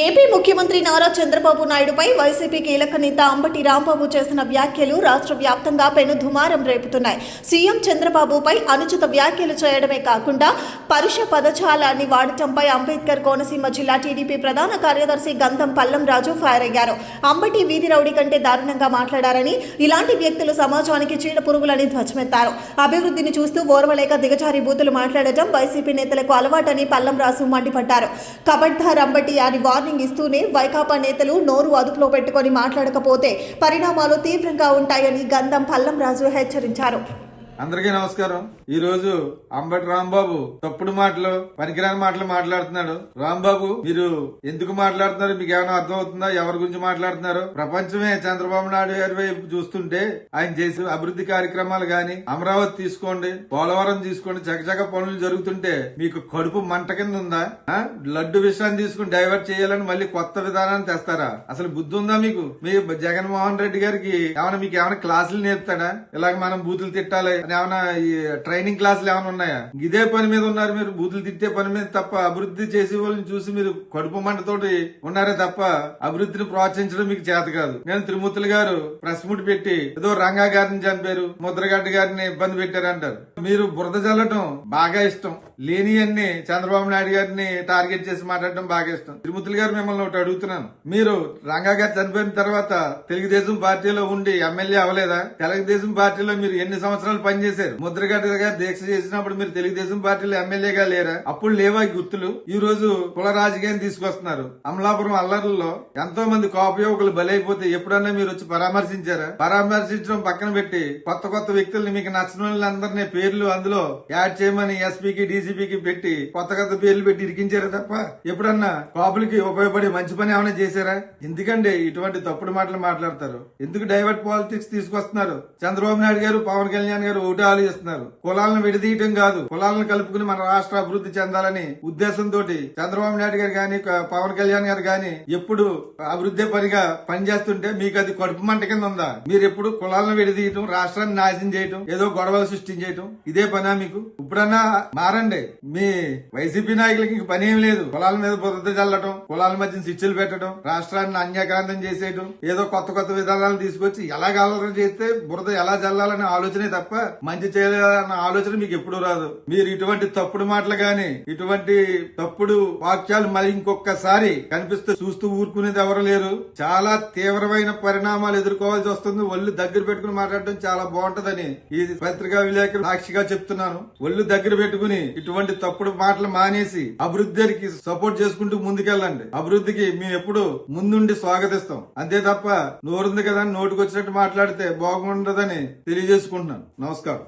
AP ముఖ్యమంత్రి Nara Chandrababu నాయుడుపై YCP కీలక నేత అంబటి రాంబాబు చేసిన వ్యాఖ్యలు రాష్ట్ర వ్యాప్తంగా పెను దుమారం రేపుతున్నాయి. సీఎం చంద్రబాబుపై అనుచిత వ్యాఖ్యలు చేయడమే కాకుండా పరుష పదజాలాన్ని వాడటంపై అంబేద్కర్ కోనసీమ జిల్లా టీడీపీ ప్రధాన కార్యదర్శి గంధం పల్లం రాజు ఫైర్ అయ్యారు. అంబటి వీధి రౌడీ కంటే దారుణంగా మాట్లాడారని, ఇలాంటి వ్యక్తులు సమాజానికి చీడ పురుగులని ధ్వజమెత్తారు. అభివృద్ధిని చూస్తూ ఓర్వలేక దిగజారి బూతులు మాట్లాడటం వైసీపీ నేతలకు అలవాటని పల్లం రాజు మండిపడ్డారు. కబడ్దార్ అంబటి అని వార్నింగ్ ఇస్తూనే వైకాపా నేతలు నోరు అదుపులో పెట్టుకొని మాట్లాడకపోతే పరిణామాలు తీవ్రంగా ఉంటాయని గంధం పల్లం రాజు హెచ్చరించారు. అందరికీ నమస్కారం. ఈ రోజు అంబటి రాంబాబు తప్పుడు మాటలు, పనికిరాని మాటలు మాట్లాడుతున్నాడు. రాంబాబు, మీరు ఎందుకు మాట్లాడుతున్నారు? మీకు ఏమైనా అర్థం అవుతుందా? ఎవరి గురించి మాట్లాడుతున్నారు? ప్రపంచమే చంద్రబాబు నాయుడు గారి వైపు చూస్తుంటే ఆయన చేసే అభివృద్ధి కార్యక్రమాలు గాని, అమరావతి తీసుకోండి, పోలవరం తీసుకోండి, చకచక పనులు జరుగుతుంటే మీకు కడుపు మంట కింద ఉందా? లడ్డు విషయాన్ని తీసుకుని డైవర్ట్ చేయాలని మళ్ళీ కొత్త విధానాన్ని తెస్తారా? అసలు బుద్ధి ఉందా మీకు? మీ జగన్మోహన్ రెడ్డి గారికి మీకు ఏమైనా క్లాసులు నేర్పుతాడా? ఇలాగ మనం బూతులు తిట్టాలి ఏమైనా ట్రైనింగ్ క్లాసులు ఏమైనా ఉన్నాయా? ఇదే పని మీద ఉన్నారు మీరు, బూతులు తిట్టే పని మీద తప్ప అభివృద్ధి చేసే వాళ్ళని చూసి మీరు కడుపు మంటతోటి ఉన్నారే తప్ప అభివృద్ధిని ప్రోత్సహించడం మీకు చేత కాదు. నేను త్రిమూర్తులు గారు ప్రెస్ మీట్ పెట్టి ఏదో రంగా గారిని చంపారు, ముద్రగడ్డ గారిని ఇబ్బంది పెట్టారంటారు. మీరు బురద చల్లటం బాగా ఇష్టం, లేని అన్ని చంద్రబాబు నాయుడు గారిని టార్గెట్ చేసి మాట్లాడటం బాగా ఇష్టం. త్రిమూర్తులు గారు మిమ్మల్ని ఒకటి అడుగుతున్నాను, మీరు రంగా గారు చనిపోయిన తర్వాత తెలుగుదేశం పార్టీలో ఉండి ఎమ్మెల్యే అవ్వలేదా? తెలుగుదేశం పార్టీలో మీరు ఎన్ని సంవత్సరాలు పనిచేశారు? ముద్రగడ్డ గారు దీక్ష చేసినప్పుడు మీరు తెలుగుదేశం పార్టీలో ఎమ్మెల్యేగా లేరా? అప్పుడు లేవా గుర్తులు? ఈ రోజు కుల రాజకీయాన్ని తీసుకొస్తున్నారు. అమలాపురం అల్లర్లలో ఎంతో మంది కాపు యువకులు బలైపోతే ఎప్పుడన్నా మీరు వచ్చి పరామర్శించారా? పరామర్శించడం పక్కన పెట్టి కొత్త కొత్త వ్యక్తుల్ని, మీకు నచ్చిన వాళ్ళందరినీ పేర్లు అందులో యాడ్ చేయమని ఎస్పీకి డీసీపీకి పెట్టి కొత్త కొత్త పేర్లు పెట్టి ఇరికించారా తప్ప ఎప్పుడన్నా కాపులకి ఉపయోగపడే మంచి పని ఏమైనా చేశారా? ఎందుకంటే ఇటువంటి తప్పుడు మాటలు మాట్లాడతారు? ఎందుకు డైవర్ట్ పాలిటిక్స్ తీసుకొస్తున్నారు? చంద్రబాబు నాయుడు గారు, పవన్ కళ్యాణ్ గారు ఒకటి ఆలోచిస్తున్నారు, కులాలను విడదీయటం కాదు, కులాలను కలుపుకుని మన రాష్ట్ర అభివృద్ధి చెందాలని ఉద్దేశంతో చంద్రబాబు నాయుడు గారు గాని, పవన్ కళ్యాణ్ గారు గాని ఎప్పుడు అభివృద్ధి పనిగా పనిచేస్తుంటే మీకు అది కడుపు మంట కింద ఉందా? మీరు ఎప్పుడు కులాలను విడదీయటం, రాష్ట్రాన్ని నాశనం చేయటం, ఏదో గొడవలు సృష్టించేయటం, ఇదే పనా మీకు? ఇప్పుడన్నా మారండి. మీ వైసీపీ నాయకులకి పని ఏం లేదు, కులాల మీద బురద చల్లటం, కులాల మధ్య శిక్షలు పెట్టడం, రాష్ట్రాన్ని అన్యాక్రాంతం చేసేయటం, ఏదో కొత్త కొత్త విధానాలు తీసుకొచ్చి ఎలా ఆలోచన చేస్తే బురద ఎలా చల్లాలనే ఆలోచనే తప్ప మంచి చేయాలన్న ఆలోచన మీకు ఎప్పుడు రాదు. మీరు ఇటువంటి తప్పుడు మాటలు గాని, ఇటువంటి తప్పుడు వాక్యాలు మళ్ళీ ఇంకొకసారి కనిపిస్తే చూస్తూ ఊరుకునేది ఎవరు లేరు. చాలా తీవ్రమైన పరిణామాలు ఎదుర్కోవాల్సి వస్తుంది. ఒళ్ళు దగ్గర పెట్టుకుని మాట్లాడడం చాలా బాగుంటదని ఈ పత్రికా విలేకరు సాక్షిగా చెప్తున్నాను. ఒళ్ళు దగ్గర పెట్టుకుని ఇటువంటి తప్పుడు మాటలు మానేసి అభివృద్ధికి సపోర్ట్ చేసుకుంటూ ముందుకెళ్ళండి. అభివృద్ధికి మేము ఎప్పుడు ముందుండి స్వాగతిస్తాం. అంతే తప్ప నోరుంది కదా నోటుకు వచ్చినట్టు మాట్లాడితే బాగుండదని తెలియజేసుకుంటున్నాను. నమస్కారం.